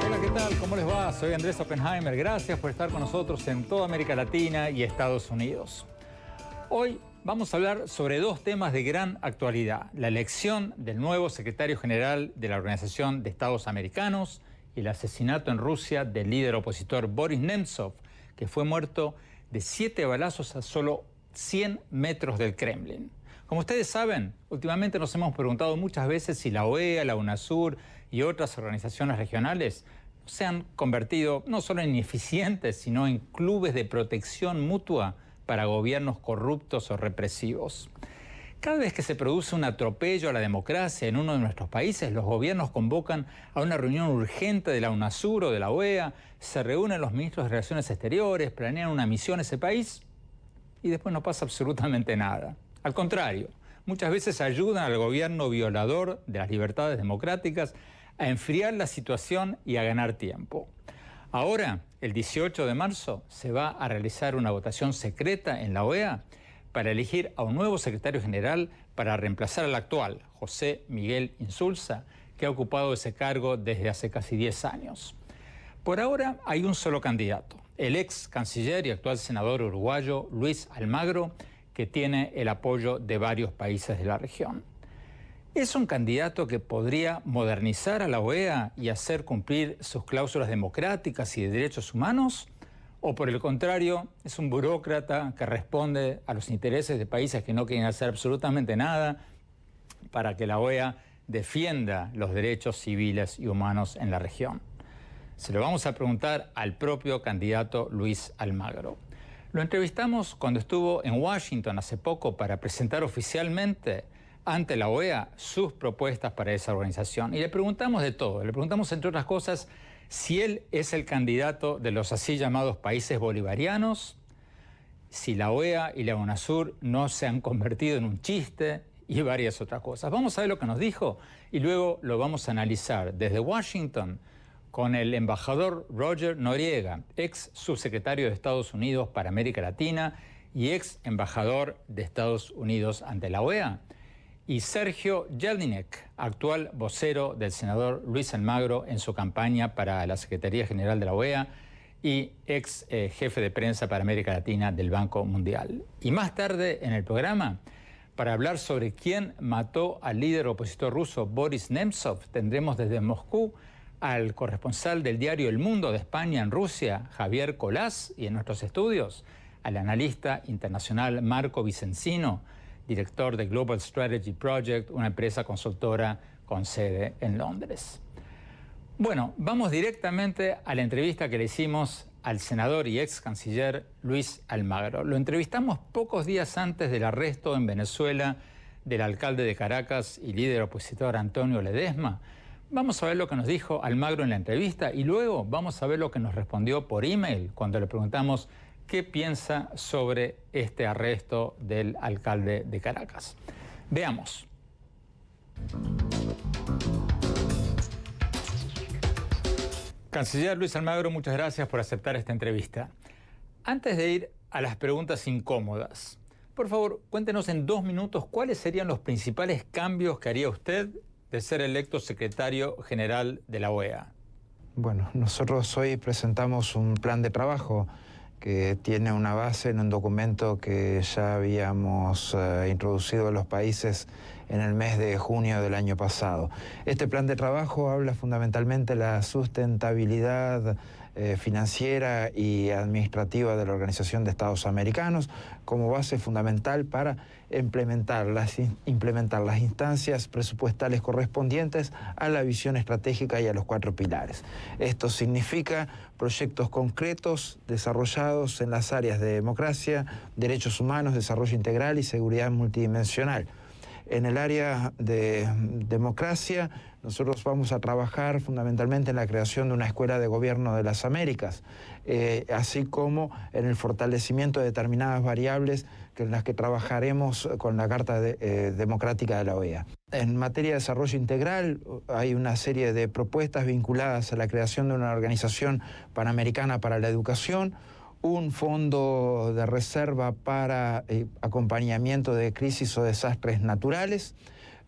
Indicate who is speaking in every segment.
Speaker 1: Hola, ¿qué tal? ¿Cómo les va? Soy Andrés Oppenheimer. Gracias por estar con nosotros en toda América Latina y Estados Unidos. Hoy vamos a hablar sobre dos temas de gran actualidad: la elección del nuevo secretario general de la Organización de Estados Americanos y el asesinato en Rusia del líder opositor Boris Nemtsov, que fue muerto de 7 balazos a solo 100 metros del Kremlin. Como ustedes saben, últimamente nos hemos preguntado muchas veces si la OEA, la UNASUR y otras organizaciones regionales se han convertido no solo en ineficientes, sino en clubes de protección mutua para gobiernos corruptos o represivos. Cada vez que se produce un atropello a la democracia en uno de nuestros países, los gobiernos convocan a una reunión urgente de la UNASUR o de la OEA, se reúnen los ministros de Relaciones Exteriores, planean una misión a ese país y después no pasa absolutamente nada. Al contrario, muchas veces ayudan al gobierno violador de las libertades democráticas a enfriar la situación y a ganar tiempo. Ahora, el 18 de marzo, se va a realizar una votación secreta en la OEA para elegir a un nuevo secretario general para reemplazar al actual, José Miguel Insulza, que ha ocupado ese cargo desde hace casi 10 años. Por ahora hay un solo candidato, el ex canciller y actual senador uruguayo Luis Almagro, que tiene el apoyo de varios países de la región. ¿Es un candidato que podría modernizar a la OEA y hacer cumplir sus cláusulas democráticas y de derechos humanos? ¿O por el contrario, es un burócrata que responde a los intereses de países que no quieren hacer absolutamente nada para que la OEA defienda los derechos civiles y humanos en la región? Se lo vamos a preguntar al propio candidato Luis Almagro. Lo entrevistamos cuando estuvo en Washington hace poco para presentar oficialmente ante la OEA sus propuestas para esa organización. Y le preguntamos de todo. Le preguntamos, entre otras cosas, si él es el candidato de los así llamados países bolivarianos, si la OEA y la UNASUR no se han convertido en un chiste y varias otras cosas. Vamos a ver lo que nos dijo y luego lo vamos a analizar desde Washington con el embajador Roger Noriega, ex subsecretario de Estados Unidos para América Latina y ex embajador de Estados Unidos ante la OEA, y Sergio Jelinek, actual vocero del senador Luis Almagro en su campaña para la Secretaría General de la OEA y ex jefe de prensa para América Latina del Banco Mundial. Y más tarde en el programa, para hablar sobre quién mató al líder opositor ruso Boris Nemtsov, tendremos desde Moscú al corresponsal del diario El Mundo de España en Rusia, Javier Colás, y en nuestros estudios al analista internacional Marco Vicencino, director de Global Strategy Project, una empresa consultora con sede en Londres. Bueno, vamos directamente a la entrevista que le hicimos al senador y ex canciller Luis Almagro. Lo entrevistamos pocos días antes del arresto en Venezuela del alcalde de Caracas y líder opositor Antonio Ledesma. Vamos a ver lo que nos dijo Almagro en la entrevista y luego vamos a ver lo que nos respondió por email cuando le preguntamos qué piensa sobre este arresto del alcalde de Caracas. Veamos. Canciller Luis Almagro, muchas gracias por aceptar esta entrevista. Antes de ir a las preguntas incómodas, por favor, cuéntenos en 2 minutos cuáles serían los principales cambios que haría usted de ser electo secretario general de la OEA.
Speaker 2: Bueno, nosotros hoy presentamos un plan de trabajo que tiene una base en un documento que ya habíamos introducido a los países en el mes de junio del año pasado. Este plan de trabajo habla fundamentalmente de la sustentabilidad financiera y administrativa de la Organización de Estados Americanos como base fundamental para implementar las instancias presupuestales correspondientes a la visión estratégica y a los 4 pilares. Esto significa proyectos concretos desarrollados en las áreas de democracia, derechos humanos, desarrollo integral y seguridad multidimensional. En el área de democracia, nosotros vamos a trabajar fundamentalmente en la creación de una escuela de gobierno de las Américas, así como en el fortalecimiento de determinadas variables en las que trabajaremos con la Carta Democrática de la OEA. En materia de desarrollo integral, hay una serie de propuestas vinculadas a la creación de una organización panamericana para la educación, un fondo de reserva para acompañamiento de crisis o desastres naturales,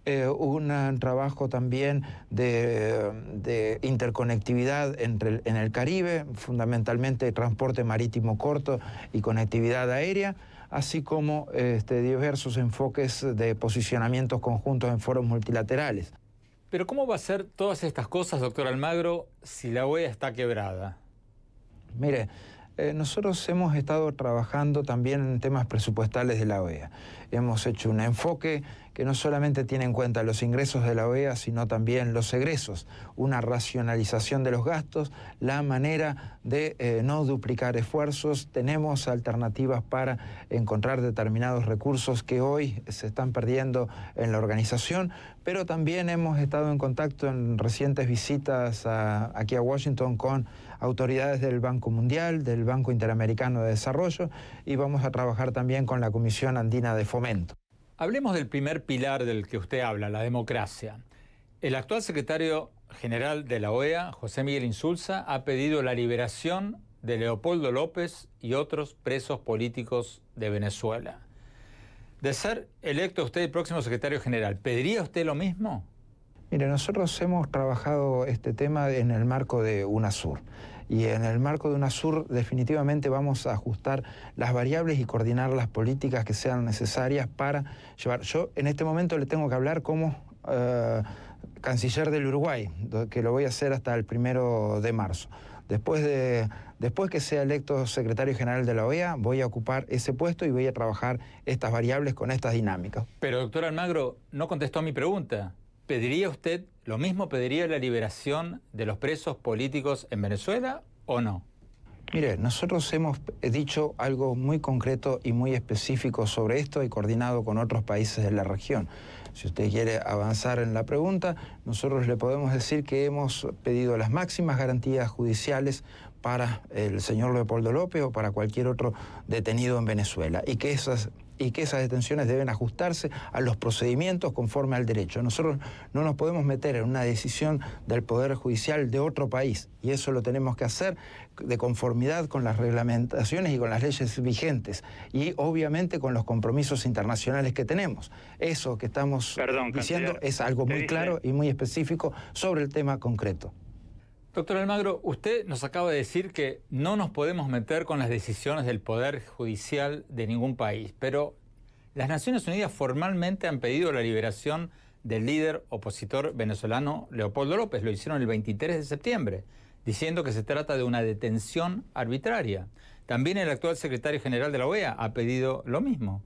Speaker 2: un trabajo también de interconectividad en el Caribe, fundamentalmente transporte marítimo corto y conectividad aérea, así como diversos enfoques de posicionamientos conjuntos en foros multilaterales.
Speaker 1: Pero ¿cómo va a ser todas estas cosas, doctor Almagro, si la OEA está quebrada?
Speaker 2: Mire, nosotros hemos estado trabajando también en temas presupuestales de la OEA. Hemos hecho un enfoque que no solamente tiene en cuenta los ingresos de la OEA, sino también los egresos, una racionalización de los gastos, la manera de no duplicar esfuerzos. Tenemos alternativas para encontrar determinados recursos que hoy se están perdiendo en la organización, pero también hemos estado en contacto en recientes visitas aquí a Washington con autoridades del Banco Mundial, del Banco Interamericano de Desarrollo, y vamos a trabajar también con la Comisión Andina de Fomento.
Speaker 1: Hablemos del primer pilar del que usted habla, la democracia. El actual secretario general de la OEA, José Miguel Insulza, ha pedido la liberación de Leopoldo López y otros presos políticos de Venezuela. De ser electo usted el próximo secretario general, ¿pediría usted lo mismo?
Speaker 2: Mire, nosotros hemos trabajado este tema en el marco de UNASUR. Y en el marco de UNASUR definitivamente vamos a ajustar las variables y coordinar las políticas que sean necesarias para llevar. Yo en este momento le tengo que hablar como canciller del Uruguay, que lo voy a hacer hasta el 1 de marzo. Después que sea electo secretario general de la OEA, voy a ocupar ese puesto y voy a trabajar estas variables con estas dinámicas.
Speaker 1: Pero, doctor Almagro, no contestó a mi pregunta. ¿Pediría usted lo mismo, pediría la liberación de los presos políticos en Venezuela o no?
Speaker 2: Mire, nosotros hemos dicho algo muy concreto y muy específico sobre esto y coordinado con otros países de la región. Si usted quiere avanzar en la pregunta, nosotros le podemos decir que hemos pedido las máximas garantías judiciales para el señor Leopoldo López o para cualquier otro detenido en Venezuela y que esas detenciones deben ajustarse a los procedimientos conforme al derecho. Nosotros no nos podemos meter en una decisión del Poder Judicial de otro país y eso lo tenemos que hacer de conformidad con las reglamentaciones y con las leyes vigentes y obviamente con los compromisos internacionales que tenemos. Eso que estamos diciendo es algo muy claro y muy específico sobre el tema concreto.
Speaker 1: Doctor Almagro, usted nos acaba de decir que no nos podemos meter con las decisiones del Poder Judicial de ningún país, pero las Naciones Unidas formalmente han pedido la liberación del líder opositor venezolano Leopoldo López. Lo hicieron el 23 de septiembre, diciendo que se trata de una detención arbitraria. También el actual secretario general de la OEA ha pedido lo mismo.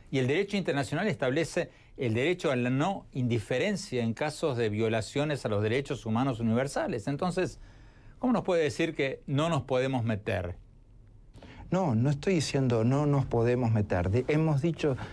Speaker 1: Y el derecho internacional establece el derecho a la no indiferencia en casos de violaciones a los derechos humanos universales. Entonces, ¿cómo nos puede decir que no nos podemos meter?
Speaker 2: No, no estoy diciendo no nos podemos meter. Hemos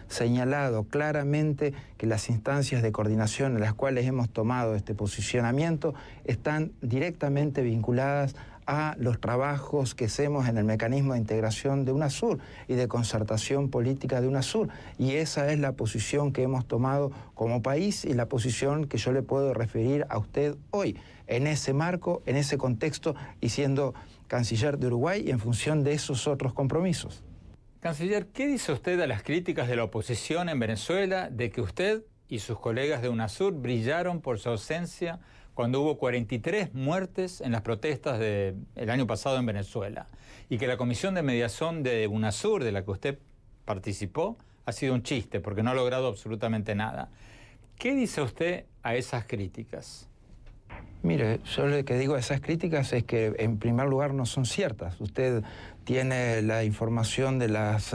Speaker 2: señalado claramente que las instancias de coordinación en las cuales hemos tomado este posicionamiento están directamente vinculadas a los trabajos que hacemos en el mecanismo de integración de UNASUR y de concertación política de UNASUR. Y esa es la posición que hemos tomado como país y la posición que yo le puedo referir a usted hoy, en ese marco, en ese contexto y siendo canciller de Uruguay y en función de esos otros compromisos.
Speaker 1: Canciller, ¿qué dice usted a las críticas de la oposición en Venezuela de que usted y sus colegas de UNASUR brillaron por su ausencia cuando hubo 43 muertes en las protestas del año pasado en Venezuela y que la comisión de mediación de UNASUR, de la que usted participó, ha sido un chiste porque no ha logrado absolutamente nada? ¿Qué dice usted a esas críticas?
Speaker 2: Mire, yo lo que digo a esas críticas es que en primer lugar no son ciertas. Usted tiene la información de las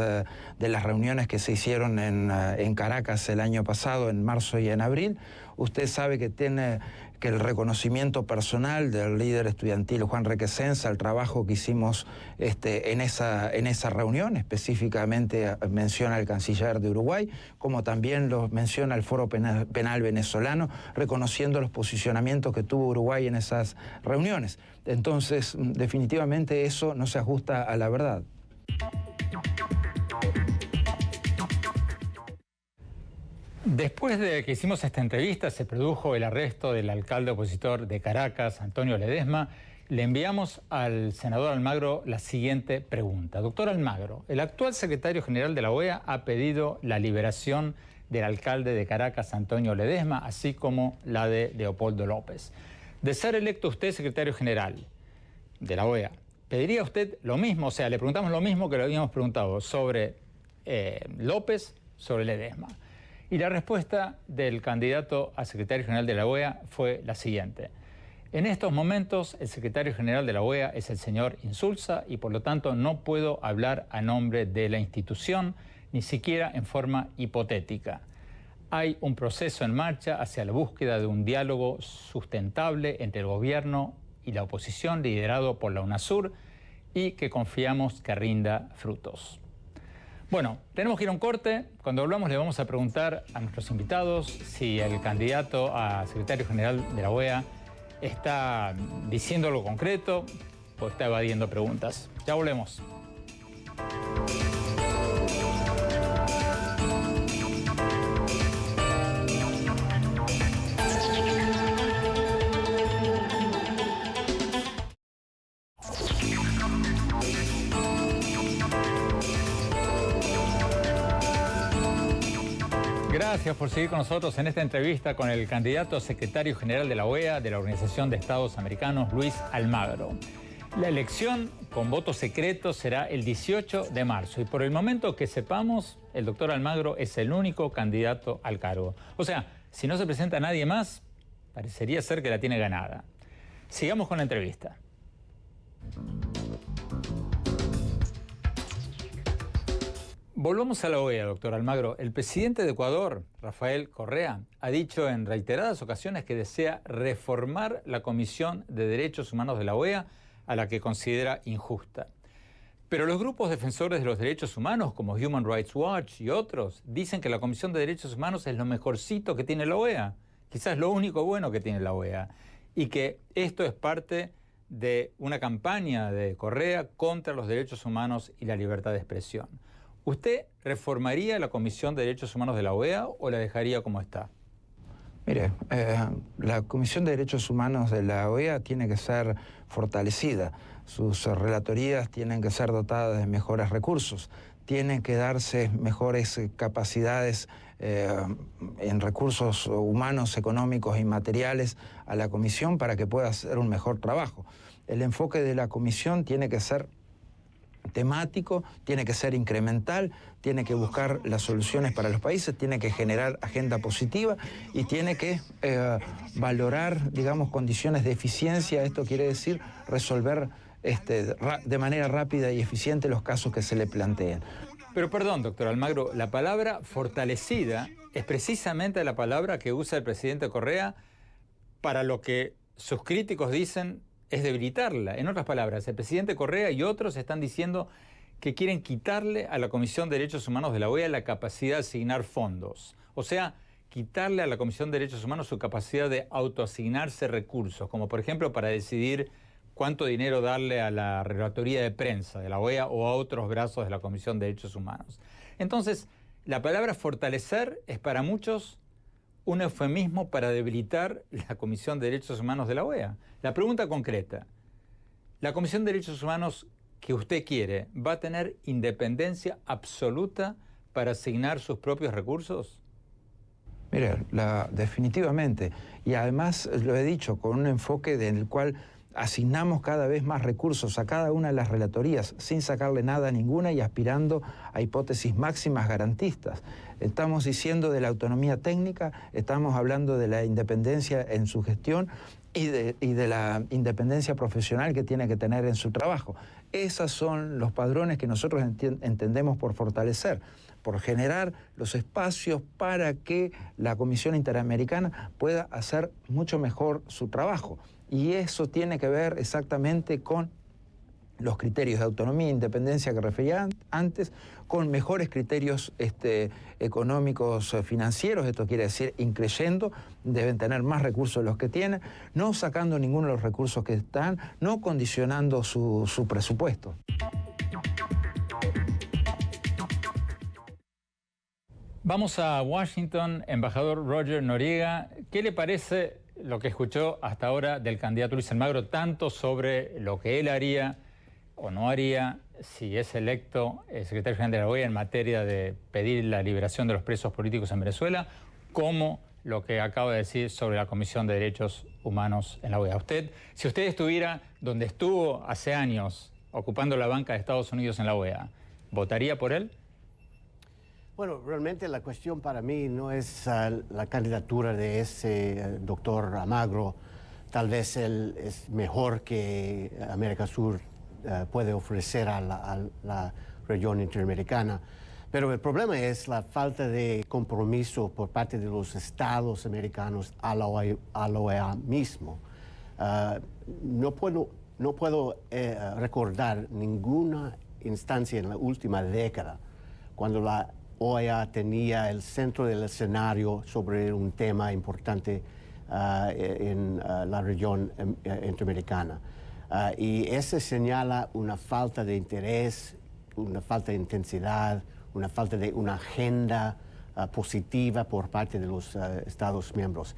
Speaker 2: reuniones que se hicieron en Caracas el año pasado, en marzo y en abril. Usted sabe que tiene que el reconocimiento personal del líder estudiantil Juan Requesens al trabajo que hicimos en esa reunión, específicamente menciona al canciller de Uruguay, como también lo menciona el Foro Penal Venezolano, reconociendo los posicionamientos que tuvo Uruguay en esas reuniones. Entonces, definitivamente eso no se ajusta a la verdad.
Speaker 1: Después de que hicimos esta entrevista, se produjo el arresto del alcalde opositor de Caracas, Antonio Ledesma. le enviamos al senador Almagro la siguiente pregunta. Doctor Almagro, el actual secretario general de la OEA ha pedido la liberación del alcalde de Caracas, Antonio Ledesma, así como la de Leopoldo López. De ser electo usted secretario general de la OEA, ¿pediría usted lo mismo? O sea, le preguntamos lo mismo que le habíamos preguntado sobre López, sobre Ledesma. Y la respuesta del candidato a secretario general de la OEA fue la siguiente. En estos momentos, el secretario general de la OEA es el señor Insulza y por lo tanto no puedo hablar a nombre de la institución, ni siquiera en forma hipotética. Hay un proceso en marcha hacia la búsqueda de un diálogo sustentable entre el gobierno y la oposición, liderado por la UNASUR, y que confiamos que rinda frutos. Bueno, tenemos que ir a un corte. Cuando volvamos le vamos a preguntar a nuestros invitados si el candidato a secretario general de la OEA está diciendo algo concreto o está evadiendo preguntas. Ya volvemos. Gracias por seguir con nosotros en esta entrevista con el candidato a secretario general de la OEA, de la Organización de Estados Americanos, Luis Almagro. La elección con voto secreto será el 18 de marzo y por el momento que sepamos, el doctor Almagro es el único candidato al cargo. O sea, si no se presenta nadie más, parecería ser que la tiene ganada. Sigamos con la entrevista. Volvamos a la OEA, doctor Almagro. El presidente de Ecuador, Rafael Correa, ha dicho en reiteradas ocasiones que desea reformar la Comisión de Derechos Humanos de la OEA, a la que considera injusta. Pero los grupos defensores de los derechos humanos, como Human Rights Watch y otros, dicen que la Comisión de Derechos Humanos es lo mejorcito que tiene la OEA, quizás lo único bueno que tiene la OEA, y que esto es parte de una campaña de Correa contra los derechos humanos y la libertad de expresión. ¿Usted reformaría la Comisión de Derechos Humanos de la OEA o la dejaría como está?
Speaker 2: Mire, la Comisión de Derechos Humanos de la OEA tiene que ser fortalecida. Sus relatorías tienen que ser dotadas de mejores recursos. Tienen que darse mejores capacidades en recursos humanos, económicos y materiales a la Comisión para que pueda hacer un mejor trabajo. El enfoque de la Comisión tiene que ser temático, tiene que ser incremental, tiene que buscar las soluciones para los países, tiene que generar agenda positiva y tiene que valorar, digamos, condiciones de eficiencia. Esto quiere decir resolver de manera rápida y eficiente los casos que se le planteen.
Speaker 1: Pero perdón, doctor Almagro, la palabra fortalecida es precisamente la palabra que usa el presidente Correa para lo que sus críticos dicen es debilitarla. En otras palabras, el presidente Correa y otros están diciendo que quieren quitarle a la Comisión de Derechos Humanos de la OEA la capacidad de asignar fondos. O sea, quitarle a la Comisión de Derechos Humanos su capacidad de autoasignarse recursos, como por ejemplo para decidir cuánto dinero darle a la relatoría de prensa de la OEA o a otros brazos de la Comisión de Derechos Humanos. Entonces, la palabra fortalecer es para muchos un eufemismo para debilitar la Comisión de Derechos Humanos de la OEA. La pregunta concreta, ¿la Comisión de Derechos Humanos que usted quiere va a tener independencia absoluta para asignar sus propios recursos?
Speaker 2: Mire, definitivamente, y además lo he dicho, con un enfoque en el cual asignamos cada vez más recursos a cada una de las relatorías sin sacarle nada a ninguna y aspirando a hipótesis máximas garantistas. Estamos diciendo de la autonomía técnica, estamos hablando de la independencia en su gestión y de la independencia profesional que tiene que tener en su trabajo. Esos son los padrones que nosotros entendemos por fortalecer, por generar los espacios para que la Comisión Interamericana pueda hacer mucho mejor su trabajo. Y eso tiene que ver exactamente con los criterios de autonomía e independencia que refería antes, con mejores criterios económicos, financieros. Esto quiere decir increyendo, deben tener más recursos de los que tienen, no sacando ninguno de los recursos que están, no condicionando su presupuesto.
Speaker 1: Vamos a Washington, embajador Roger Noriega. ¿Qué le parece lo que escuchó hasta ahora del candidato Luis Almagro, tanto sobre lo que él haría o no haría si es electo secretario general de la OEA en materia de pedir la liberación de los presos políticos en Venezuela, como lo que acaba de decir sobre la Comisión de Derechos Humanos en la OEA. Si usted estuviera donde estuvo hace años, ocupando la banca de Estados Unidos en la OEA, ¿votaría por él?
Speaker 3: Bueno, realmente la cuestión para mí no es la candidatura de ese doctor Almagro. Tal vez él es mejor que América Sur puede ofrecer a la región interamericana. Pero el problema es la falta de compromiso por parte de los estados americanos a la OEA mismo. No puedo recordar ninguna instancia en la última década cuando la OEA tenía el centro del escenario sobre un tema importante en la región interamericana. Y eso señala una falta de interés, una falta de intensidad, una falta de una agenda positiva por parte de los Estados miembros.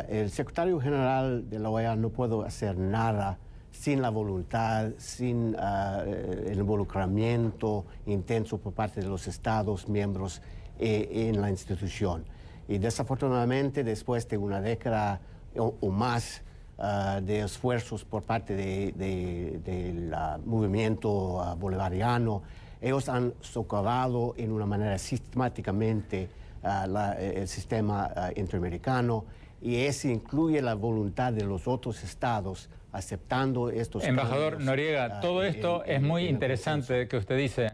Speaker 3: El secretario general de la OEA no puede hacer nada sin la voluntad, sin el involucramiento intenso por parte de los Estados miembros en la institución. Y desafortunadamente, después de una década o más de esfuerzos por parte del movimiento bolivariano, ellos han socavado en una manera sistemáticamente el sistema interamericano, y eso incluye la voluntad de los otros estados aceptando estos
Speaker 1: Embajador
Speaker 3: cambios,
Speaker 1: Noriega, todo esto es muy interesante que usted dice.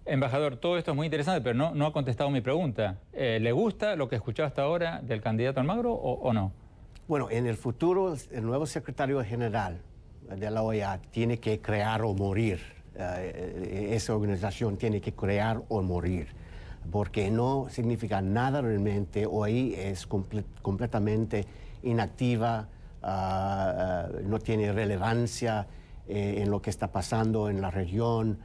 Speaker 1: Embajador, todo esto es muy interesante, pero no ha contestado mi pregunta. ¿Le gusta lo que escuchó hasta ahora del candidato Almagro o no?
Speaker 3: Bueno, en el futuro el nuevo secretario general de la OEA tiene que crear o morir. Esa organización tiene que crear o morir, porque no significa nada realmente. OEA es completamente inactiva, no tiene relevancia en lo que está pasando en la región,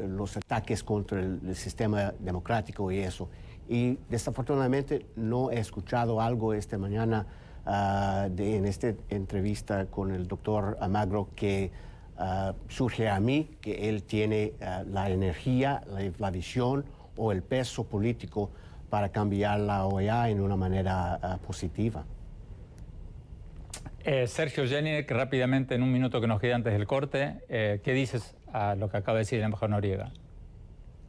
Speaker 3: los ataques contra el sistema democrático y eso. Y desafortunadamente no he escuchado algo esta mañana en esta entrevista con el doctor Almagro que surge a mí que él tiene la energía, la visión o el peso político para cambiar la OEA en una manera positiva.
Speaker 1: Sergio Jelinek, rápidamente, en un minuto que nos queda antes del corte, ¿qué dices a lo que acaba de decir el embajador Noriega?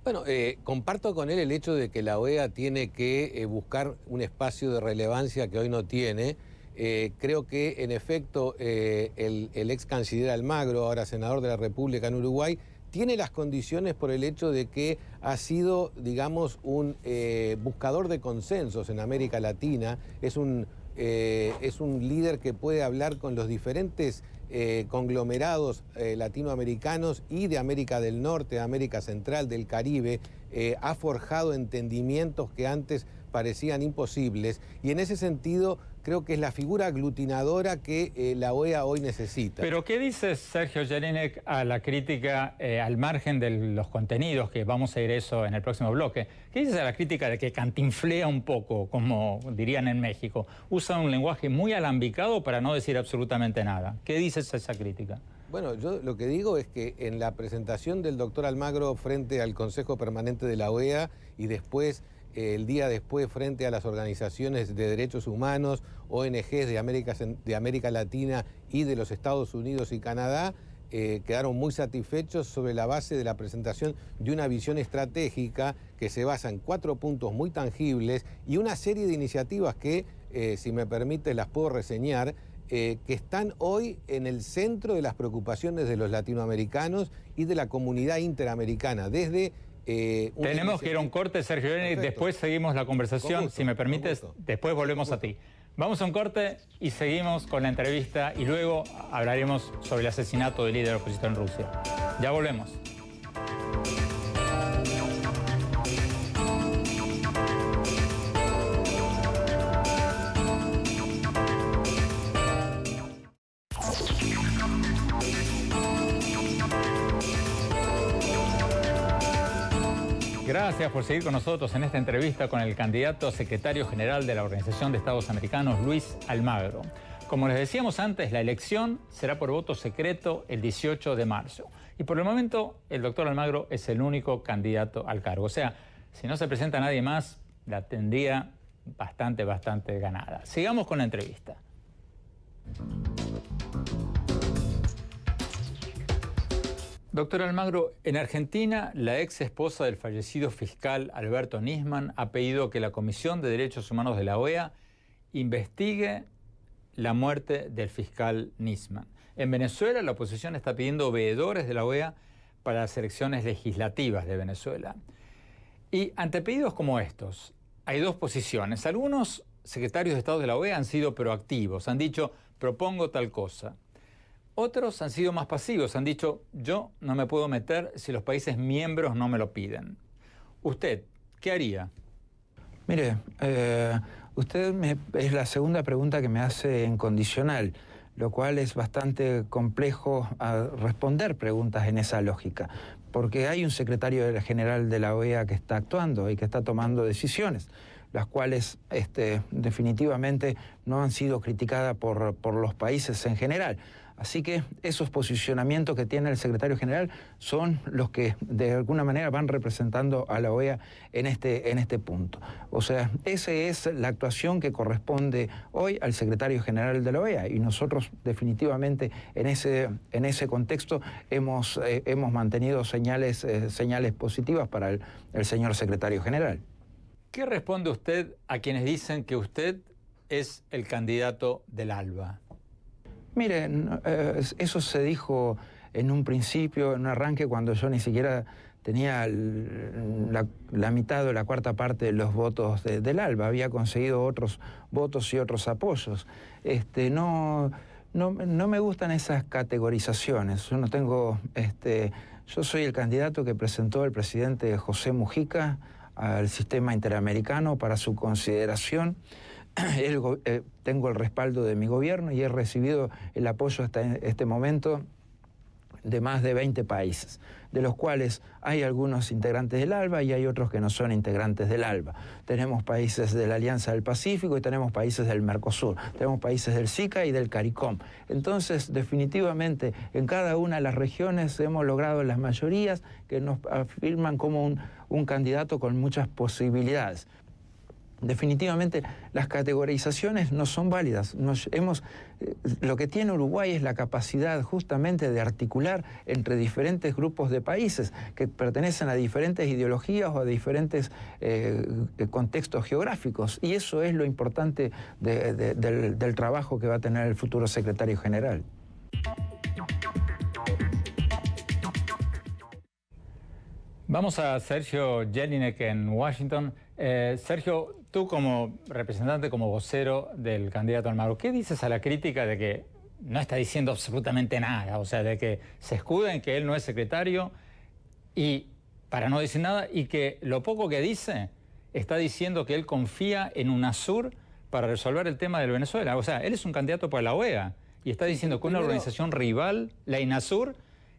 Speaker 4: Bueno, comparto con él el hecho de que la OEA tiene que buscar un espacio de relevancia que hoy no tiene. Creo que, en efecto, el ex canciller Almagro, ahora senador de la República en Uruguay, tiene las condiciones por el hecho de que ha sido, digamos, un buscador de consensos en América Latina. Es un líder que puede hablar con los diferentes conglomerados latinoamericanos y de América del Norte, de América Central, del Caribe. Ha forjado entendimientos que antes parecían imposibles, y en ese sentido creo que es la figura aglutinadora que la OEA hoy necesita.
Speaker 1: Pero ¿qué dice Sergio Jelinek a la crítica, al margen de los contenidos, que vamos a ir a eso en el próximo bloque? ¿Qué dices a la crítica de que cantinflea un poco, como dirían en México? Usa un lenguaje muy alambicado para no decir absolutamente nada. ¿Qué dices a esa crítica?
Speaker 4: Bueno, yo lo que digo es que en la presentación del doctor Almagro frente al Consejo Permanente de la OEA y después, el día después, frente a las organizaciones de derechos humanos, ONGs de América Latina y de los Estados Unidos y Canadá, quedaron muy satisfechos sobre la base de la presentación de una visión estratégica que se basa en 4 puntos muy tangibles y una serie de iniciativas que, si me permite, las puedo reseñar, que están hoy en el centro de las preocupaciones de los latinoamericanos y de la comunidad interamericana, desde...
Speaker 1: Tenemos que ir a un corte, Sergio Jelinek, después seguimos la conversación, si me permites, después volvemos a ti. Vamos a un corte y seguimos con la entrevista y luego hablaremos sobre el asesinato del líder opositor en Rusia. Ya volvemos. Gracias por seguir con nosotros en esta entrevista con el candidato a secretario general de la Organización de Estados Americanos, Luis Almagro. Como les decíamos antes, la elección será por voto secreto el 18 de marzo. Y por el momento, el doctor Almagro es el único candidato al cargo. O sea, si no se presenta nadie más, la tendría bastante ganada. Sigamos con la entrevista. Doctor Almagro, en Argentina, la ex esposa del fallecido fiscal Alberto Nisman ha pedido que la Comisión de Derechos Humanos de la OEA investigue la muerte del fiscal Nisman. En Venezuela, la oposición está pidiendo veedores de la OEA para las elecciones legislativas de Venezuela. Y ante pedidos como estos, hay dos posiciones. Algunos secretarios de Estado de la OEA han sido proactivos, han dicho, propongo tal cosa. Otros han sido más pasivos, han dicho, yo no me puedo meter si los países miembros no me lo piden. ¿Usted qué haría?
Speaker 2: Mire, es la segunda pregunta que me hace en condicional, lo cual es bastante complejo a responder preguntas en esa lógica, porque hay un secretario general de la OEA que está actuando y que está tomando decisiones, las cuales definitivamente no han sido criticadas por los países en general. Así que esos posicionamientos que tiene el secretario general son los que de alguna manera van representando a la OEA en este punto. O sea, esa es la actuación que corresponde hoy al secretario general de la OEA y nosotros definitivamente en ese contexto hemos mantenido señales positivas para el señor secretario general.
Speaker 1: ¿Qué responde usted a quienes dicen que usted es el candidato del ALBA?
Speaker 2: Mire, eso se dijo en un principio, en un arranque, cuando yo ni siquiera tenía la mitad o la cuarta parte de los votos del ALBA. Había conseguido otros votos y otros apoyos. No me gustan esas categorizaciones. Yo soy el candidato que presentó el presidente José Mujica al sistema interamericano para su consideración. Tengo el respaldo de mi gobierno y he recibido el apoyo hasta este momento de más de 20 países, de los cuales hay algunos integrantes del ALBA y hay otros que no son integrantes del ALBA. Tenemos países de la Alianza del Pacífico y tenemos países del Mercosur, tenemos países del SICA y del CARICOM. Entonces, definitivamente, en cada una de las regiones hemos logrado las mayorías que nos afirman como un candidato con muchas posibilidades. Definitivamente las categorizaciones no son válidas. Lo que tiene Uruguay es la capacidad justamente de articular entre diferentes grupos de países que pertenecen a diferentes ideologías o a diferentes contextos geográficos. Y eso es lo importante del trabajo que va a tener el futuro secretario general.
Speaker 1: Vamos a Sergio Jelinek en Washington. Sergio, tú como representante, como vocero del candidato Almagro, ¿qué dices a la crítica de que no está diciendo absolutamente nada? O sea, de que se escuda en que él no es secretario y para no decir nada, y que lo poco que dice está diciendo que él confía en UNASUR para resolver el tema de Venezuela. O sea, él es un candidato para la OEA y está diciendo que una organización rival, la INASUR,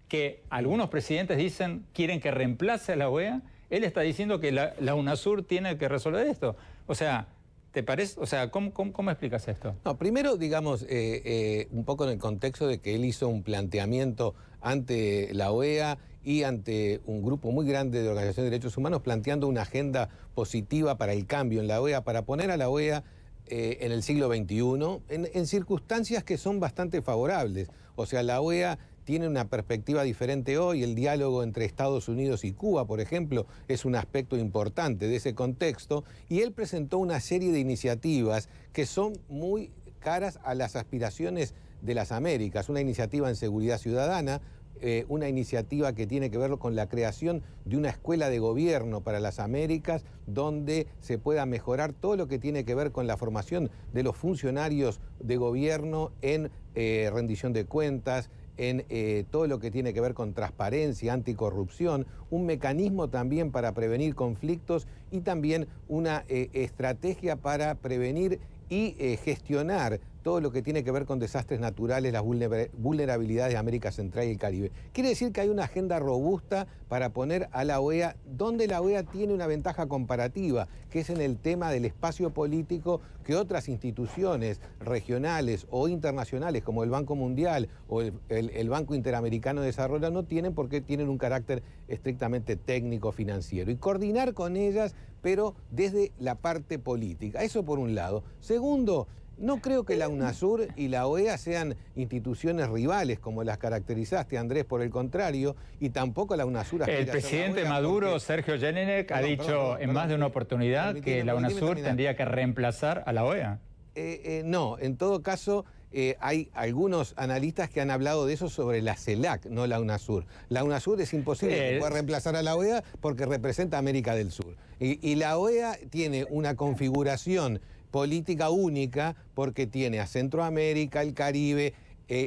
Speaker 1: que algunos presidentes dicen quieren que reemplace a la OEA, él está diciendo que la UNASUR tiene que resolver esto. O sea, ¿te parece? O sea, ¿cómo explicas esto?
Speaker 4: No, primero, digamos, un poco en el contexto de que él hizo un planteamiento ante la OEA y ante un grupo muy grande de organizaciones de derechos humanos planteando una agenda positiva para el cambio en la OEA, para poner a la OEA en el siglo XXI, en circunstancias que son bastante favorables. O sea, la OEA tiene una perspectiva diferente hoy. El diálogo entre Estados Unidos y Cuba, por ejemplo, es un aspecto importante de ese contexto, y él presentó una serie de iniciativas que son muy caras a las aspiraciones de las Américas. Una iniciativa en seguridad ciudadana, una iniciativa que tiene que ver con la creación de una escuela de gobierno para las Américas, donde se pueda mejorar todo lo que tiene que ver con la formación de los funcionarios de gobierno en rendición de cuentas, en todo lo que tiene que ver con transparencia, anticorrupción, un mecanismo también para prevenir conflictos y también una estrategia para prevenir y gestionar todo lo que tiene que ver con desastres naturales, las vulnerabilidades de América Central y el Caribe. Quiere decir que hay una agenda robusta para poner a la OEA donde la OEA tiene una ventaja comparativa, que es en el tema del espacio político que otras instituciones regionales o internacionales como el Banco Mundial o el Banco Interamericano de Desarrollo no tienen, porque tienen un carácter estrictamente técnico financiero. Y coordinar con ellas, pero desde la parte política. Eso por un lado. Segundo, no creo que la UNASUR y la OEA sean instituciones rivales como las caracterizaste, Andrés, por el contrario, y tampoco la UNASUR aspira
Speaker 1: El presidente Maduro, porque Sergio Jelinek, ha dicho en más de una oportunidad que la UNASUR tendría que reemplazar a la OEA.
Speaker 4: No, en todo caso, hay algunos analistas que han hablado de eso sobre la CELAC, no la UNASUR. La UNASUR es imposible que pueda reemplazar a la OEA porque representa a América del Sur. Y la OEA tiene una configuración política única porque tiene a Centroamérica, el Caribe,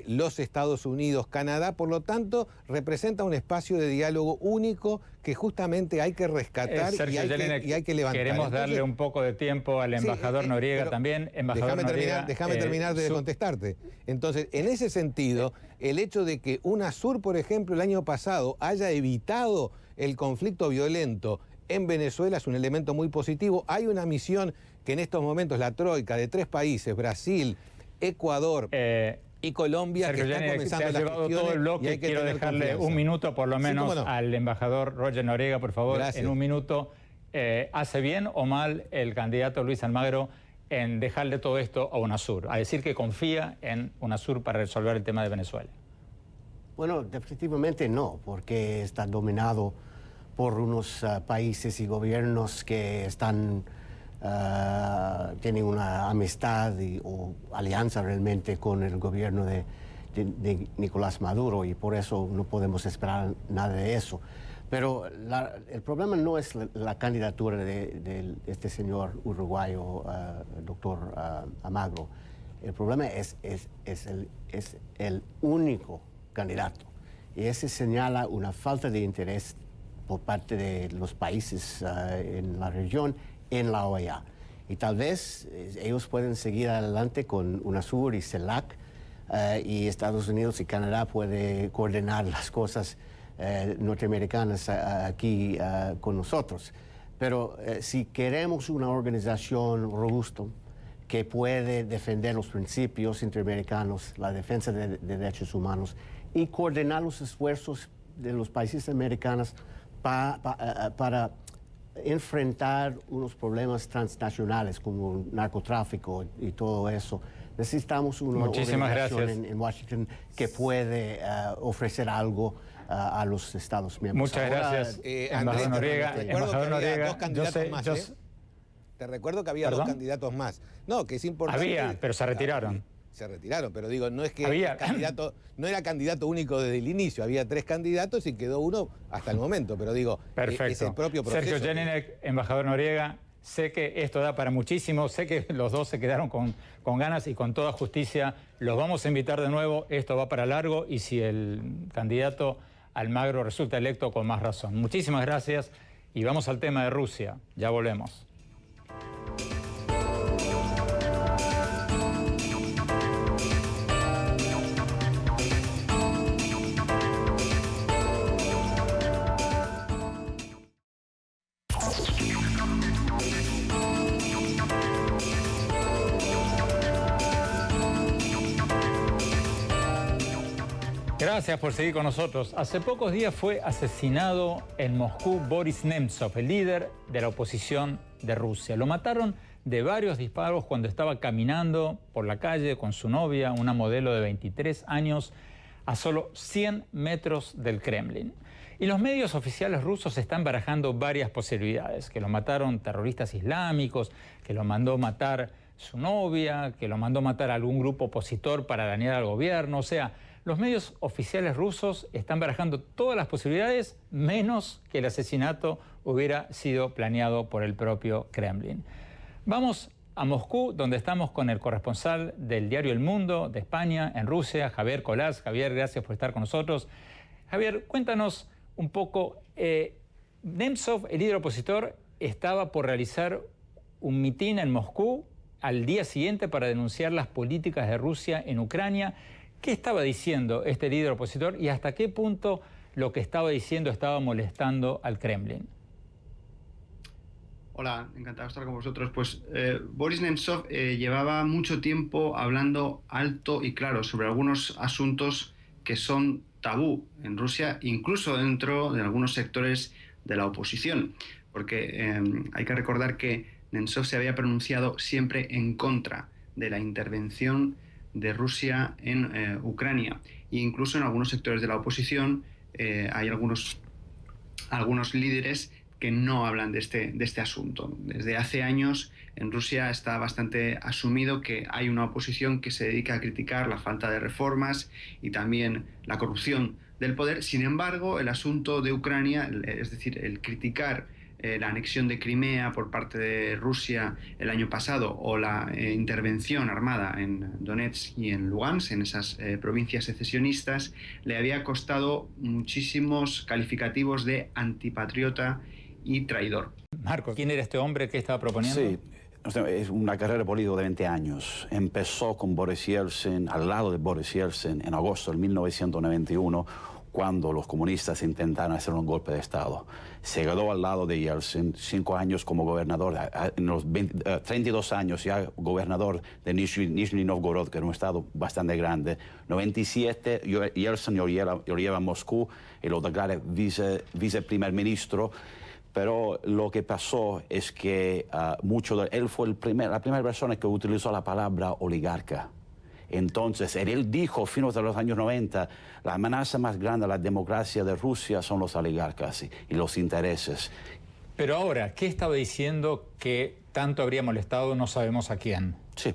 Speaker 4: los Estados Unidos, Canadá, por lo tanto representa un espacio de diálogo único que justamente hay que rescatar y hay que levantar.
Speaker 1: Queremos darle un poco de tiempo al embajador Noriega también. Embajador
Speaker 4: déjame terminar de contestarte. Entonces, en ese sentido, el hecho de que UNASUR, por ejemplo, el año pasado haya evitado el conflicto violento en Venezuela es un elemento muy positivo. Hay una misión que en estos momentos la troika de 3 países, Brasil, Ecuador y Colombia,
Speaker 1: Sergio,
Speaker 4: que están comenzando las gestiones,
Speaker 1: todo el bloque, y hay que quiero dejarle confianza. Un minuto por lo menos al embajador Roger Noriega, por favor. Gracias. En un minuto. ¿Hace bien o mal el candidato Luis Almagro en dejarle todo esto a UNASUR, a decir que confía en UNASUR para resolver el tema de Venezuela?
Speaker 3: Bueno, definitivamente no, porque está dominado por unos países y gobiernos que están, tienen una amistad o alianza realmente con el gobierno de Nicolás Maduro, y por eso no podemos esperar nada de eso. Pero el problema no es la candidatura de este señor uruguayo, doctor Almagro. El problema es el único candidato, y ese señala una falta de interés por parte de los países en la región, en la OEA. Y tal vez ellos pueden seguir adelante con UNASUR y CELAC, y Estados Unidos y Canadá pueden coordinar las cosas norteamericanas aquí con nosotros. Pero si queremos una organización robusta que puede defender los principios interamericanos, la defensa de derechos humanos, y coordinar los esfuerzos de los países americanos para enfrentar unos problemas transnacionales como el narcotráfico y todo eso, necesitamos una organización en Washington que puede ofrecer algo a los Estados miembros.
Speaker 1: Muchas gracias, embajador Noriega.
Speaker 4: Embajador Noriega, te recuerdo que había 2 candidatos más. No, que es importante.
Speaker 1: Había, pero se retiraron.
Speaker 4: Se retiraron, pero digo, no es que no era candidato único desde el inicio, había 3 candidatos y quedó uno hasta el momento, pero digo, es el propio proceso.
Speaker 1: Sergio Jelinek, embajador Noriega, sé que esto da para muchísimo, sé que los dos se quedaron con ganas y con toda justicia. Los vamos a invitar de nuevo, esto va para largo, y si el candidato Almagro resulta electo, con más razón. Muchísimas gracias y vamos al tema de Rusia. Ya volvemos. Gracias por seguir con nosotros. Hace pocos días fue asesinado en Moscú Boris Nemtsov, el líder de la oposición de Rusia. Lo mataron de varios disparos cuando estaba caminando por la calle con su novia, una modelo de 23 años, a solo 100 metros del Kremlin. Y los medios oficiales rusos están barajando varias posibilidades: que lo mataron terroristas islámicos, que lo mandó matar su novia, que lo mandó matar algún grupo opositor para dañar al gobierno. O sea, los medios oficiales rusos están barajando todas las posibilidades, menos que el asesinato hubiera sido planeado por el propio Kremlin. Vamos a Moscú, donde estamos con el corresponsal del diario El Mundo de España en Rusia, Javier Colás. Javier, gracias por estar con nosotros. Javier, cuéntanos un poco. Nemtsov, el líder opositor, estaba por realizar un mitin en Moscú al día siguiente para denunciar las políticas de Rusia en Ucrania. ¿Qué estaba diciendo este líder opositor y hasta qué punto lo que estaba diciendo estaba molestando al Kremlin?
Speaker 5: Hola, encantado de estar con vosotros. Pues Boris Nemtsov llevaba mucho tiempo hablando alto y claro sobre algunos asuntos que son tabú en Rusia, incluso dentro de algunos sectores de la oposición, porque hay que recordar que Nemtsov se había pronunciado siempre en contra de la intervención de Rusia en Ucrania, e incluso en algunos sectores de la oposición hay algunos líderes que no hablan de este asunto. Desde hace años en Rusia está bastante asumido que hay una oposición que se dedica a criticar la falta de reformas y también la corrupción del poder. Sin embargo, el asunto de Ucrania, es decir, el criticar la anexión de Crimea por parte de Rusia el año pasado o la intervención armada en Donetsk y en Lugansk, en esas provincias secesionistas, le había costado muchísimos calificativos de antipatriota y traidor.
Speaker 1: Marco, ¿quién era este hombre que estaba proponiendo?
Speaker 6: Sí, es una carrera política de 20 años. Empezó con Boris Yeltsin, al lado de Boris Yeltsin, en agosto de 1991, cuando los comunistas intentaron hacer un golpe de Estado. Se quedó al lado de Yeltsin, 5 años como gobernador, en los 32 años ya gobernador de Nizhny Novgorod, que era un estado bastante grande. 97, Yeltsin lo lleva a Moscú y lo declara viceprimer ministro. Pero lo que pasó es que él fue la primera persona que utilizó la palabra oligarca. Entonces, él dijo, a fines de los años 90, la amenaza más grande a la democracia de Rusia son los oligarcas y los intereses.
Speaker 1: Pero ahora, ¿qué estaba diciendo que tanto habría molestado? No sabemos a quién.
Speaker 6: Sí.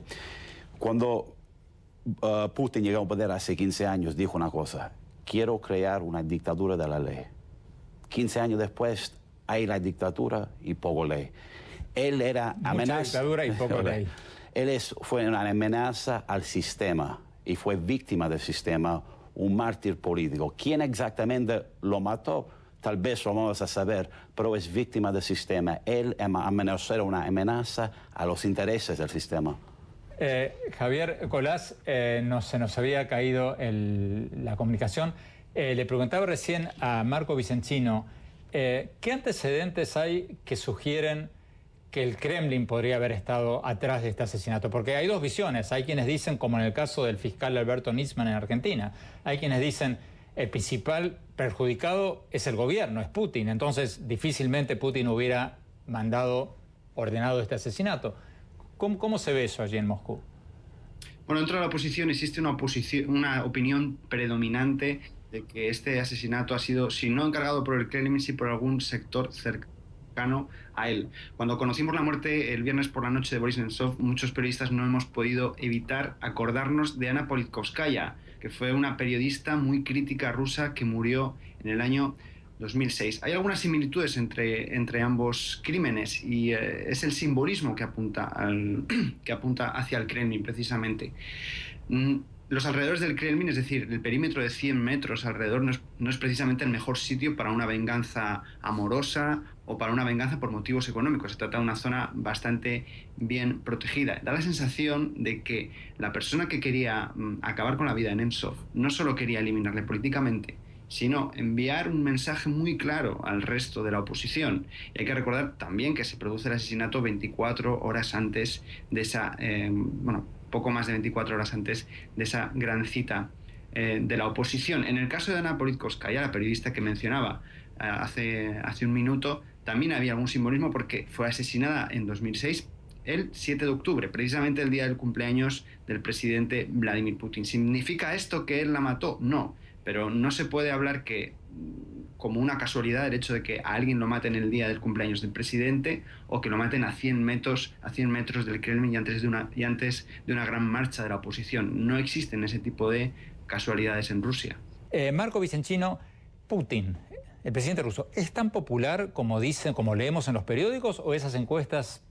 Speaker 6: Cuando Putin llegó al poder hace 15 años, dijo una cosa: quiero crear una dictadura de la ley. 15 años después, hay la dictadura y poco ley. Él era
Speaker 1: Mucha dictadura y poco ley.
Speaker 6: Fue una amenaza al sistema y fue víctima del sistema, un mártir político. ¿Quién exactamente lo mató? Tal vez lo vamos a saber, pero es víctima del sistema. Él amenazó una amenaza a los intereses del sistema.
Speaker 1: Javier Colás, se nos había caído la comunicación. Le preguntaba recién a Marco Vicenchino, ¿qué antecedentes hay que sugieren que el Kremlin podría haber estado atrás de este asesinato? Porque hay dos visiones. Hay quienes dicen, como en el caso del fiscal Alberto Nisman en Argentina, hay quienes dicen el principal perjudicado es el gobierno, es Putin. Entonces, difícilmente Putin hubiera ordenado este asesinato. ¿Cómo se ve eso allí en Moscú?
Speaker 5: Bueno, dentro de la oposición existe una opinión predominante de que este asesinato ha sido, si no encargado por el Kremlin, sí por algún sector cercano a él. Cuando conocimos la muerte el viernes por la noche de Boris Nemtsov, muchos periodistas no hemos podido evitar acordarnos de Anna Politkovskaya, que fue una periodista muy crítica rusa que murió en el año 2006. Hay algunas similitudes entre ambos crímenes y es el simbolismo que apunta hacia el Kremlin, precisamente. Los alrededores del Kremlin, es decir, el perímetro de 100 metros alrededor, no es precisamente el mejor sitio para una venganza amorosa o para una venganza por motivos económicos. Se trata de una zona bastante bien protegida. Da la sensación de que la persona que quería acabar con la vida de Nemtsov no solo quería eliminarle políticamente, sino enviar un mensaje muy claro al resto de la oposición. Y hay que recordar también que se produce el asesinato 24 horas antes de esa, poco más de 24 horas antes de esa gran cita de la oposición. En el caso de Anna Politkovskaya, la periodista que mencionaba hace un minuto, también había algún simbolismo porque fue asesinada en 2006, el 7 de octubre, precisamente el día del cumpleaños del presidente Vladimir Putin. ¿Significa esto que él la mató? No, pero no se puede hablar como una casualidad el hecho de que a alguien lo maten el día del cumpleaños del presidente o que lo maten a 100 metros del Kremlin y antes de una gran marcha de la oposición. No existen ese tipo de casualidades en Rusia.
Speaker 1: Marco Vicenchino, Putin, el presidente ruso, ¿es tan popular como dicen, como leemos en los periódicos, o esas encuestas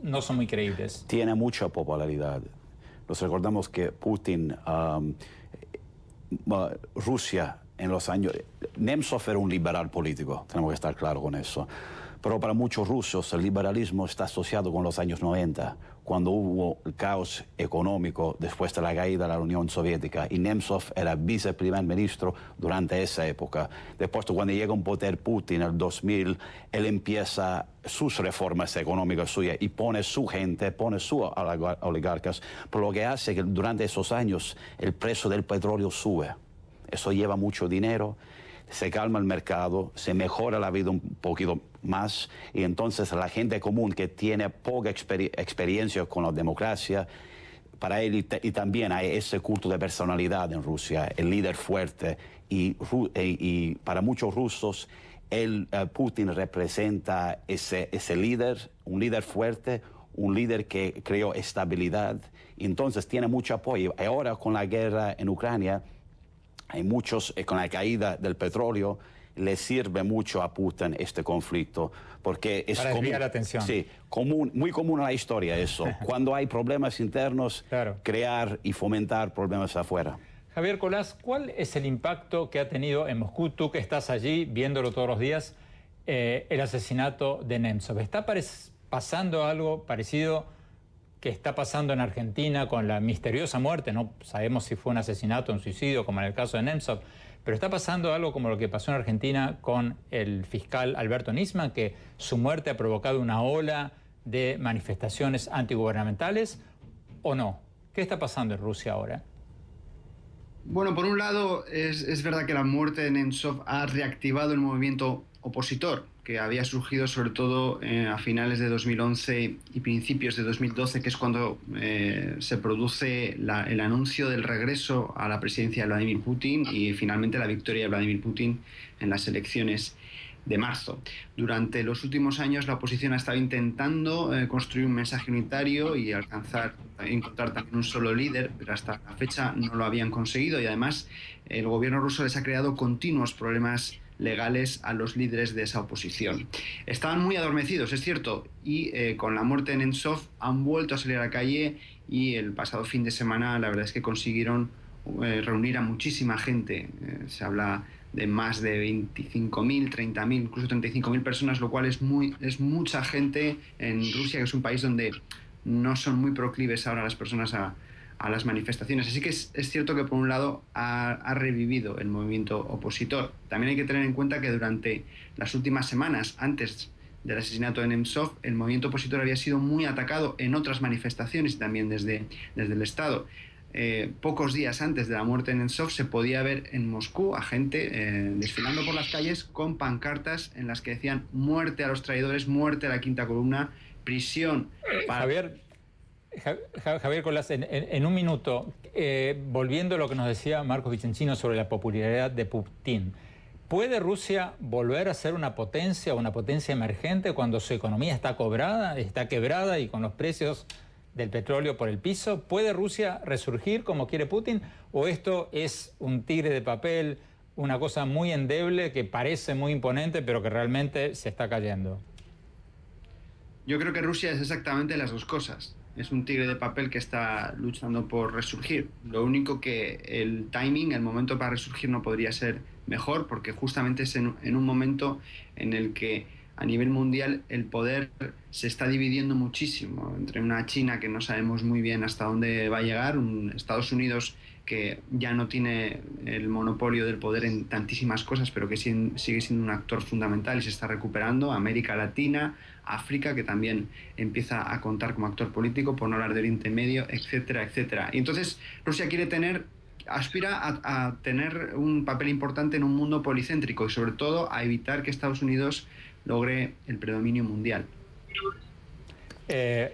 Speaker 1: no son muy creíbles?
Speaker 6: Tiene mucha popularidad. Nos recordamos que Putin, Rusia, en los años... Nemtsov era un liberal político, tenemos que estar claros con eso. Pero para muchos rusos el liberalismo está asociado con los años 90, cuando hubo el caos económico después de la caída de la Unión Soviética, y Nemtsov era viceprimer ministro durante esa época. Después, cuando llega un poder Putin en el 2000, él empieza sus reformas económicas suyas y pone su gente, pone sus oligarcas, por lo que hace que durante esos años el precio del petróleo sube. Eso lleva mucho dinero, se calma el mercado, se mejora la vida un poquito más, y entonces la gente común que tiene poca experiencia con la democracia, para él y también hay ese culto de personalidad en Rusia, el líder fuerte, y para muchos rusos Putin representa ese líder, un líder fuerte, un líder que creó estabilidad, y entonces tiene mucho apoyo. Ahora con la guerra en Ucrania, hay muchos, con la caída del petróleo, le sirve mucho a Putin este conflicto, porque es
Speaker 1: para desviar la atención.
Speaker 6: Sí, muy común en la historia eso. Cuando hay problemas internos,
Speaker 1: claro,
Speaker 6: crear y fomentar problemas afuera.
Speaker 1: Javier Colás, ¿cuál es el impacto que ha tenido en Moscú, tú que estás allí viéndolo todos los días, el asesinato de Nemtsov? ¿Está pasando algo parecido que está pasando en Argentina con la misteriosa muerte? No sabemos si fue un asesinato o un suicidio, como en el caso de Nemtsov, pero está pasando algo como lo que pasó en Argentina con el fiscal Alberto Nisman, que su muerte ha provocado una ola de manifestaciones antigubernamentales, ¿o no? ¿Qué está pasando en Rusia ahora?
Speaker 5: Bueno, por un lado, es verdad que la muerte de Nemtsov ha reactivado el movimiento opositor, que había surgido sobre todo a finales de 2011 y principios de 2012, que es cuando se produce el anuncio del regreso a la presidencia de Vladimir Putin y finalmente la victoria de Vladimir Putin en las elecciones de marzo. Durante los últimos años la oposición ha estado intentando construir un mensaje unitario y encontrar también un solo líder, pero hasta la fecha no lo habían conseguido, y además el gobierno ruso les ha creado continuos problemas legales a los líderes de esa oposición. Estaban muy adormecidos, es cierto, y con la muerte de Nemtsov han vuelto a salir a la calle, y el pasado fin de semana la verdad es que consiguieron reunir a muchísima gente. Se habla de más de 25.000, 30.000, incluso 35.000 personas, lo cual es mucha gente en Rusia, que es un país donde no son muy proclives ahora las personas a las manifestaciones. Así que es cierto que por un lado ha revivido el movimiento opositor. También hay que tener en cuenta que durante las últimas semanas, antes del asesinato de Nemtsov, el movimiento opositor había sido muy atacado en otras manifestaciones y también desde el Estado. Pocos días antes de la muerte de Nemtsov se podía ver en Moscú a gente desfilando por las calles con pancartas en las que decían muerte a los traidores, muerte a la quinta columna, prisión para...
Speaker 1: Javier Colás, en un minuto, volviendo a lo que nos decía Marcos Vicencino sobre la popularidad de Putin, ¿puede Rusia volver a ser una potencia emergente cuando su economía está quebrada y con los precios del petróleo por el piso? ¿Puede Rusia resurgir como quiere Putin? ¿O esto es un tigre de papel, una cosa muy endeble que parece muy imponente pero que realmente se está cayendo?
Speaker 5: Yo creo que Rusia es exactamente las dos cosas. Es un tigre de papel que está luchando por resurgir. Lo único que el timing, el momento para resurgir no podría ser mejor, porque justamente es en un momento en el que a nivel mundial el poder se está dividiendo muchísimo entre una China que no sabemos muy bien hasta dónde va a llegar, un Estados Unidos que ya no tiene el monopolio del poder en tantísimas cosas, pero que sigue siendo un actor fundamental y se está recuperando, América Latina, África, que también empieza a contar como actor político, por no hablar del Oriente Medio, etcétera, etcétera. Y entonces Rusia aspira a tener un papel importante en un mundo policéntrico y sobre todo a evitar que Estados Unidos logre el predominio mundial.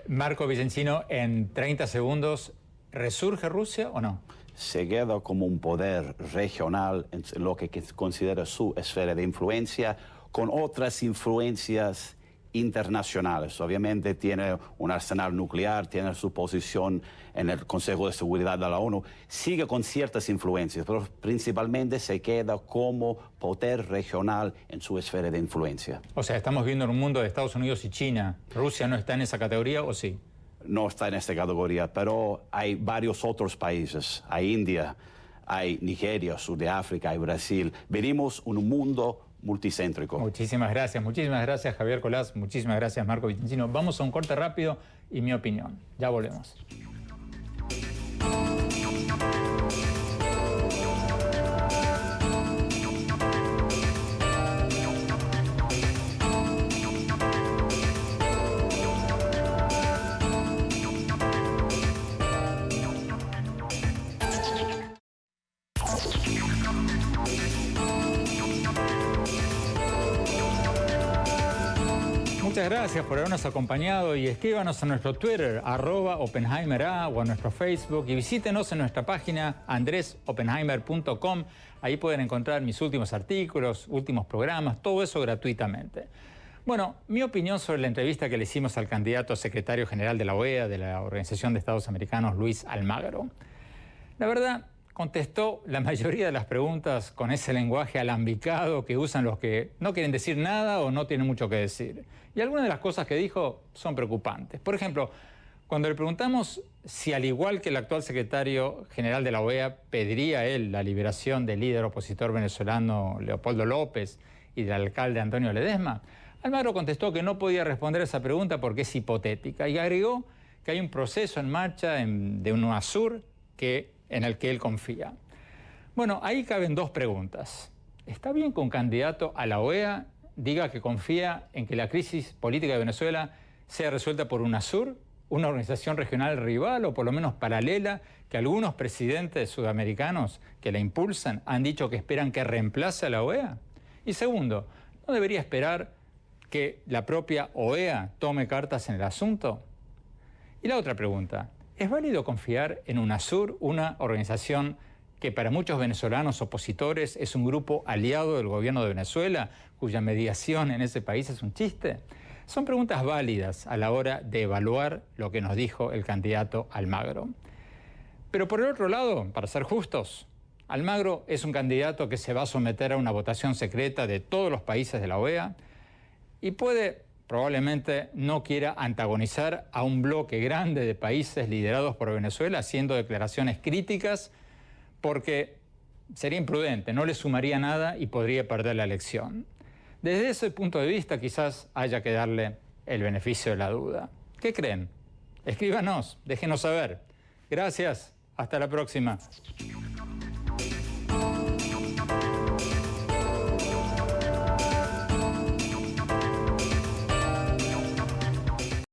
Speaker 1: Marco Vicencino, en 30 segundos, ¿resurge Rusia o no?
Speaker 6: Se queda como un poder regional en lo que considera su esfera de influencia, con otras influencias internacionales. Obviamente tiene un arsenal nuclear, tiene su posición en el Consejo de Seguridad de la ONU, sigue con ciertas influencias, pero principalmente se queda como poder regional en su esfera de influencia.
Speaker 1: O sea, estamos viendo en un mundo de Estados Unidos y China. ¿Rusia no está en esa categoría o sí?
Speaker 6: No está en esta categoría, pero hay varios otros países. Hay India, hay Nigeria, Sur de África, hay Brasil. Venimos un mundo multicéntrico.
Speaker 1: Muchísimas gracias Javier Colás, muchísimas gracias Marco Vicencino. Vamos a un corte rápido y mi opinión. Ya volvemos. Muchas gracias por habernos acompañado y escríbanos a nuestro Twitter, @OppenheimerA, o a nuestro Facebook, y visítenos en nuestra página andresoppenheimer.com. Ahí pueden encontrar mis últimos artículos, últimos programas, todo eso gratuitamente. Bueno, mi opinión sobre la entrevista que le hicimos al candidato a secretario general de la OEA, de la Organización de Estados Americanos, Luis Almagro. La verdad, contestó la mayoría de las preguntas con ese lenguaje alambicado que usan los que no quieren decir nada o no tienen mucho que decir. Y algunas de las cosas que dijo son preocupantes. Por ejemplo, cuando le preguntamos si, al igual que el actual secretario general de la OEA, pediría él la liberación del líder opositor venezolano Leopoldo López y del alcalde Antonio Ledesma, Almagro contestó que no podía responder a esa pregunta porque es hipotética y agregó que hay un proceso en marcha de UNASUR en el que él confía. Bueno, ahí caben dos preguntas. ¿Está bien que un candidato a la OEA diga que confía en que la crisis política de Venezuela sea resuelta por UNASUR, una organización regional rival o por lo menos paralela, que algunos presidentes sudamericanos que la impulsan han dicho que esperan que reemplace a la OEA? Y segundo, ¿no debería esperar que la propia OEA tome cartas en el asunto? Y la otra pregunta, ¿es válido confiar en UNASUR, una organización que para muchos venezolanos opositores es un grupo aliado del gobierno de Venezuela, cuya mediación en ese país es un chiste? Son preguntas válidas a la hora de evaluar lo que nos dijo el candidato Almagro. Pero por el otro lado, para ser justos, Almagro es un candidato que se va a someter a una votación secreta de todos los países de la OEA y probablemente no quiera antagonizar a un bloque grande de países liderados por Venezuela haciendo declaraciones críticas porque sería imprudente, no le sumaría nada y podría perder la elección. Desde ese punto de vista quizás haya que darle el beneficio de la duda. ¿Qué creen? Escríbanos, déjenos saber. Gracias, hasta la próxima.